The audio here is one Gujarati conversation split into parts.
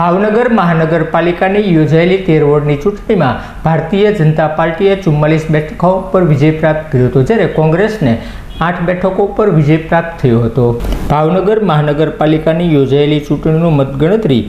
ભાવનગર મહાનગરપાલિકાની યોજાયેલી 13 વોર્ડની ચૂંટણીમાં ભારતીય જનતા પાર્ટીએ 44 બેઠકો પર વિજય પ્રાપ્ત કર્યો હતો, જ્યારે કોંગ્રેસને 8 બેઠકો પર વિજય પ્રાપ્ત થયો હતો. ભાવનગર મહાનગરપાલિકાની યોજાયેલી ચૂંટણીનું મતગણતરી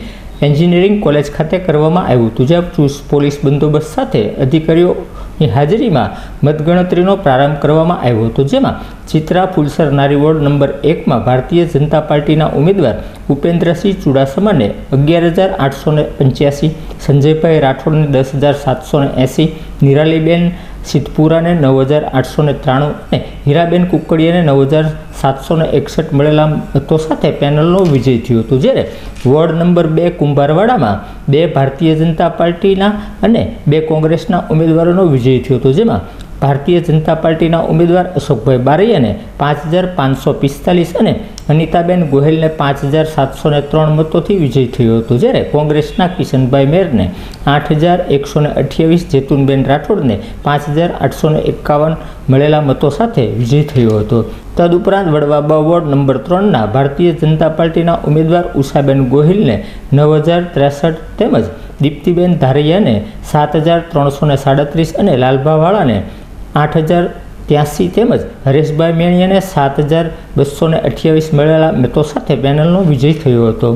એન્જિનિયરિંગ કોલેજ ખાતે કરવામાં આવ્યું હતું, જ્યાં ચુસ્ત પોલીસ બંદોબસ્ત સાથે અધિકારીઓની હાજરીમાં મતગણતરીનો પ્રારંભ કરવામાં આવ્યો હતો, જેમાં ચિત્રા ફુલસર નારી વોર્ડ નંબર 1માં ભારતીય જનતા પાર્ટીના ઉમેદવાર ઉપેન્દ્રસિંહ ચુડાસમાને 11,885, સંજયભાઈ રાઠોડને 10,780, નિરાલીબેન સિદ્ધપુરાને 9,893 અને હીરાબેન કુકડિયાને 9,761 મળેલા મતો સાથે પેનલનો વિજય થયો હતો, જ્યારે વોર્ડ નંબર 2 કુંભારવાડામાં 2 ભારતીય જનતા પાર્ટીના અને 2 કોંગ્રેસના ઉમેદવારોનો વિજય થયો હતો, જેમાં ભારતીય જનતા પાર્ટીના ઉમેદવાર અશોકભાઈ બારૈયાને 5,545 અને અનિતાબેન ગોહેલને 5,703 મતોથી વિજય થયો હતો, જ્યારે કોંગ્રેસના કિશનભાઈ મેરને 8,128, જેતુનબેન રાઠોડને 5,851 મળેલા મતો સાથે વિજય થયો હતો. તદુપરાંત વડવાબા વોર્ડ નંબર 3ના ભારતીય જનતા પાર્ટીના ઉમેદવાર ઉષાબેન ગોહિલને 9,063 તેમજ દીપ્તિબેન ધારૈયાને 7,337 અને લાલભાવાળાને 8,083 તેમજ હરેશભાઈ મેણિયાને 7,228 મળેલા મતો સાથે પેનલનો વિજય થયો હતો.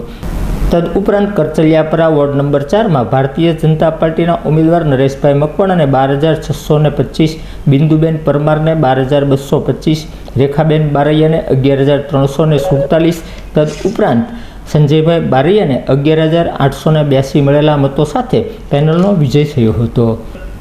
તદઉપરાંત કરચલિયાપરા વોર્ડ નંબર 4માં ભારતીય જનતા પાર્ટીના ઉમેદવાર નરેશભાઈ મકવાણાને 12,625, બિંદુબેન પરમારને 12,225, રેખાબેન બારૈયાને 11,347, તદઉપરાંત સંજયભાઈ બારૈયાને 11,882 મળેલા મતો સાથે પેનલનો વિજય થયો હતો.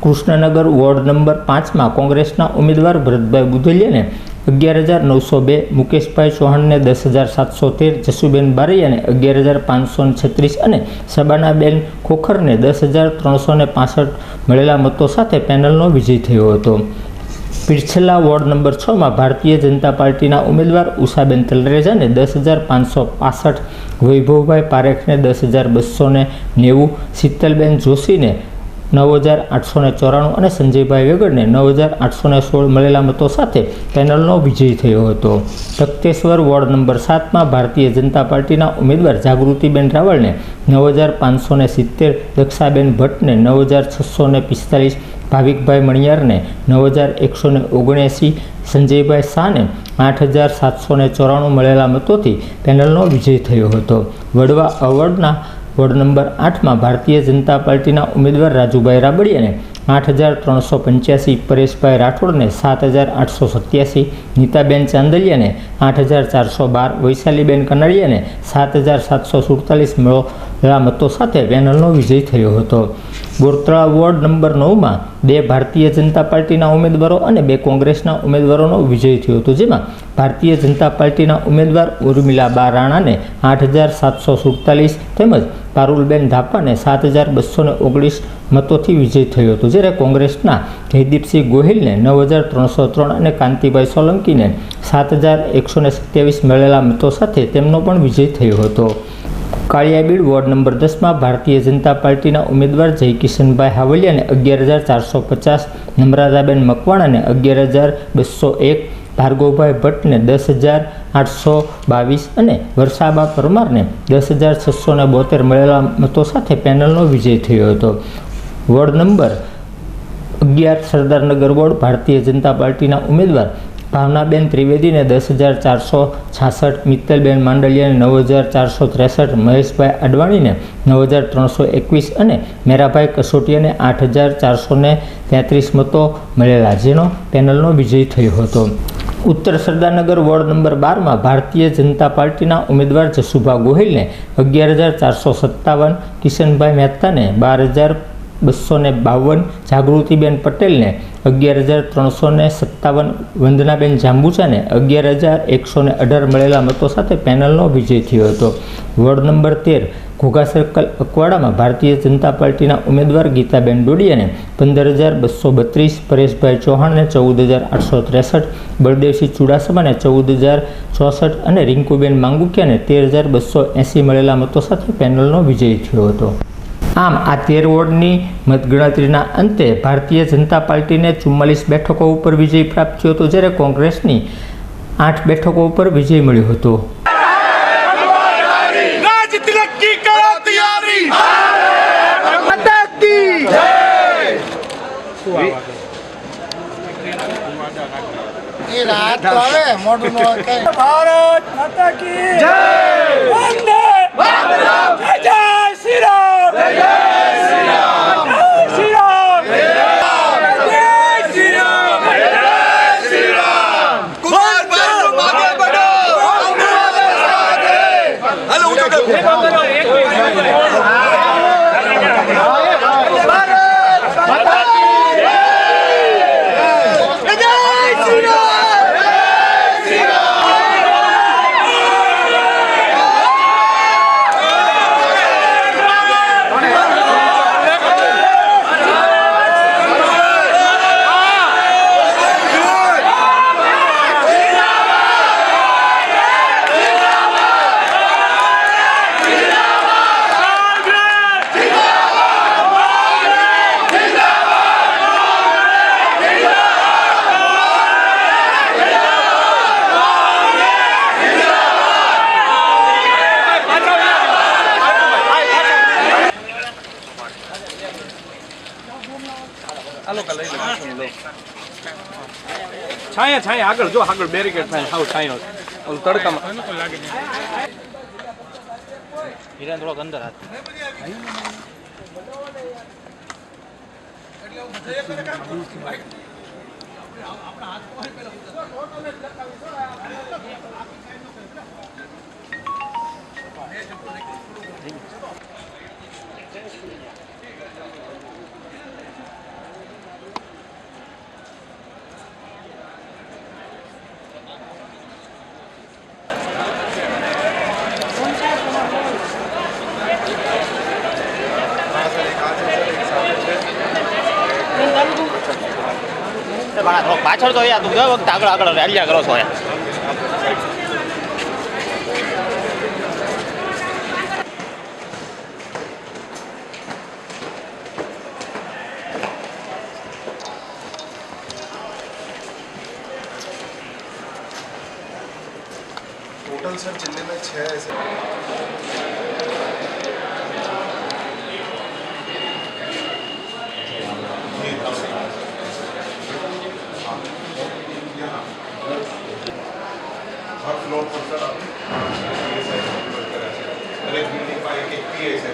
કૃષ્ણનગર વોર્ડ નંબર 5માં કોંગ્રેસના ઉમેદવાર ભરતભાઈ બુધેલિયાને 11,902, મુકેશભાઈ ચૌહાણને 10,713, જસુબેન બારૈયાને 11,536 અને સબાનાબેન ખોખરને 10,365 મળેલા મતો સાથે પેનલનો વિજય થયો હતો. પીરછલા વોર્ડ નંબર 6માં ભારતીય જનતા પાર્ટીના ઉમેદવાર ઉષાબેન તલરેજાને 10,565, વૈભવભાઈ પારેખને 10,290, શીતલબેન જોશીને 9,894 અને સંજયભાઈ વેગડને 9,816 મળેલા મતો સાથે પેનલનો વિજય થયો હતો. તખતેશ્વર વોર્ડ નંબર 7માં ભારતીય જનતા પાર્ટીના ઉમેદવાર જાગૃતિબેન રાવળને 9,570, દક્ષાબેન ભટ્ટને 9,645, ભાવિકભાઈ મણિયારને 9,179, સંજયભાઈ શાહને 8,794 મળેલા મતોથી પેનલનો વિજય થયો હતો. વડવા અવોર્ડના વોર્ડ નંબર 8માં ભારતીય જનતા પાર્ટીના ઉમેદવાર રાજુભાઈ રાબડિયાને 8,385, પરેશભાઈ રાઠોડને 7,887, નીતાબેન ચાંદલિયાને 8,412, વૈશાલીબેન કનાડિયાને 7,747 મળેલા મતો સાથે પેનલનો વિજય થયો હતો. બોરતળા વોર્ડ નંબર 9માં 2 ભારતીય જનતા પાર્ટીના ઉમેદવારો અને 2 કોંગ્રેસના ઉમેદવારોનો વિજય થયો હતો, જેમાં ભારતીય જનતા પાર્ટીના ઉમેદવાર ઉર્મિલાબા રાણાને 8,747 તેમજ પારુલબેન ધાપાને 7,219 મતોથી વિજય થયો હતો, જ્યારે કોંગ્રેસના જયદીપસિંહ ગોહિલને 9,303 અને કાંતિભાઈ સોલંકીને 7,127 મળેલા મતો સાથે તેમનો પણ વિજય થયો હતો. કાળિયાબીડ વોર્ડ નંબર 10માં ભારતીય જનતા પાર્ટીના ઉમેદવાર જયકિશનભાઈ હાવલિયાને 11,450, નમ્રતાબેન મકવાણાને 11,201, ભાર્ગવભાઈ ભટ્ટને 10,822 અને વર્ષાબા પરમારને 10,672 મળેલા મતો સાથે પેનલનો વિજય થયો હતો. Ward number 11 Sardarnagar ward Bharatiya Janata પાર્ટીના ઉમેદવાર ભાવનાબેન ત્રિવેદીને 10,466, મિત્તલબેન માંડલિયાને 9,463, મહેશભાઈ અડવાણીને 9,321 અને મેરાભાઈ કસોટિયાને 8,433 મતો મળેલા, જેનો પેનલનો વિજય થયો હતો. ઉત્તર સરદારનગર વોર્ડ નંબર 12માં ભારતીય જનતા પાર્ટીના ઉમેદવાર જસુભા ગોહિલને 11,457, કિશનભાઈ મહેતાને 12,252, જાગૃતિબેન પટેલને 11,357, વંદનાબેન જાંબુચાને 11,118 મળેલા મતો સાથે પેનલનો વિજય થયો હતો. Ward number 13 Ghogha circle અકવાડામાં Bharatiya Janata પાર્ટીના ઉમેદવાર ગીતાબેન ડોડિયાને 15,232, પરેશભાઈ ચૌહાણને 14,863, બળદેવસિંહ ચુડાસમાને 14,064 અને રિંકુબેન માંગુકિયાને 13,280 મળેલા મતો સાથે પેનલનો વિજય થયો હતો. આમ આ 13 વોર્ડની મતગણતરીના અંતે ભારતીય જનતા પાર્ટીને 44 બેઠકો ઉપર વિજય પ્રાપ્ત થયો હતો, જ્યારે કોંગ્રેસની 8 બેઠકો ઉપર વિજય મળ્યો હતો. ભારત માતા કી જય, વંદે માતરમ, જય શ્રી રામ, જય શ્રી રામ, જય શ્રી રામ, જય શ્રી રામ, જય શ્રી રામ. કુમાર ભાઈનું માગે બનો અમારા સાથે. હાલો ઊંચો કરો. છાયા છાયા આગળ જો આગળ બેરિકેડ થાય સાવ છાયો ઓલું તડકામાં હિરેન થોડોક અંદર હાથ પાછળ તો યાર તું દર વખતે આગળ આગળ હાલ્યા કરો છો યાર टोटल सर जिले में 6 ऐसे हर फ्लोर पर सर एक बिल्डिंग पर एक पीए से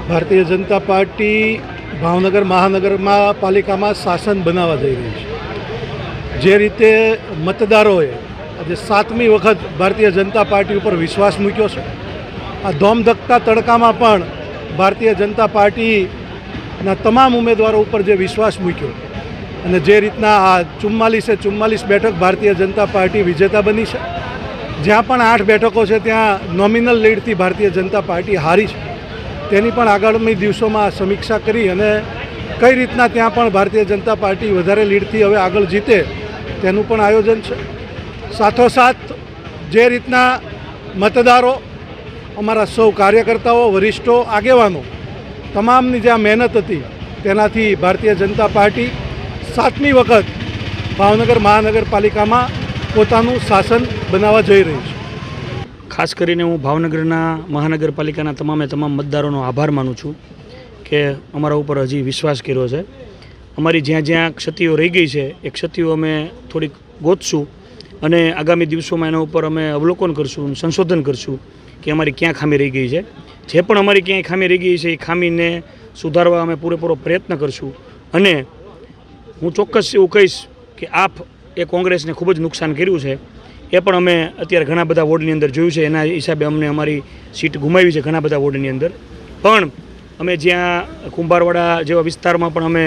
ભારતીય જનતા પાર્ટી ભાવનગર મહાનગરપાલિકામાં શાસન બનાવવા જઈ રહી છે. જે રીતે મતદારોએ આજે 7મી વખત ભારતીય જનતા પાર્ટી ઉપર વિશ્વાસ મૂક્યો છે, આ ધોમધકતા તડકામાં પણ ભારતીય જનતા પાર્ટીના તમામ ઉમેદવારો ઉપર જે વિશ્વાસ મૂક્યો અને જે રીતના આ 44 બેઠક ભારતીય જનતા પાર્ટી વિજેતા બની છે, જ્યાં પણ 8 બેઠકો છે ત્યાં નોમિનલ લીડથી ભારતીય જનતા પાર્ટી હારી છે, તેની પણ આગામી દિવસોમાં સમીક્ષા કરી અને કઈ રીતના ત્યાં પણ ભારતીય જનતા પાર્ટી વધારે લીડથી હવે આગળ જીતે તેનું પણ આયોજન છે. સાથોસાથ જે રીતના મતદારો, અમારા સૌ કાર્યકર્તાઓ, વરિષ્ઠો, આગેવાનો તમામની જે આ મહેનત હતી તેનાથી ભારતીય જનતા પાર્ટી 7મી વખત ભાવનગર મહાનગરપાલિકામાં પોતાનું શાસન બનાવવા જઈ રહી છે. ખાસ કરીને હું ભાવનગરના મહાનગરપાલિકાના તમામ મતદારોનો આભાર માનું છું કે અમારા ઉપર હજી વિશ્વાસ કર્યો છે. અમારી જ્યાં જ્યાં ક્ષતિઓ રહી ગઈ છે એ ક્ષતિઓ અમે થોડીક ગોતશું અને આગામી દિવસોમાં એના ઉપર અમે અવલોકન કરશું, સંશોધન કરશું કે અમારી ક્યાં ખામી રહી ગઈ છે. જે પણ અમારી ક્યાંય ખામી રહી ગઈ છે એ ખામીને સુધારવા અમે પૂરેપૂરો પ્રયત્ન કરશું. અને હું ચોક્કસ એવું કહીશ કે આપ એ કોંગ્રેસને ખૂબ જ નુકસાન કર્યું છે એ પણ અમે અત્યારે ઘણા બધા વોર્ડની અંદર જોયું છે. એના હિસાબે અમને અમારી સીટ ગુમાવી છે ઘણા બધા વોર્ડની અંદર. પણ અમે જ્યાં કુંભારવાડા જેવા વિસ્તારમાં પણ અમે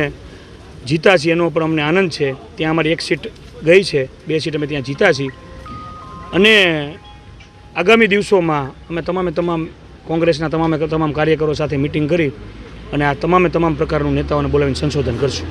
જીતા છીએ એનો પણ અમને આનંદ છે. ત્યાં અમારી 1 સીટ ગઈ છે, 2 સીટ અમે ત્યાં જીતા છીએ. અને આગામી દિવસોમાં અમે તમામ કોંગ્રેસના તમામ કાર્યકરો સાથે મિટિંગ કરી અને આ તમામ પ્રકારનું નેતાઓને બોલાવીને સંશોધન કરશું.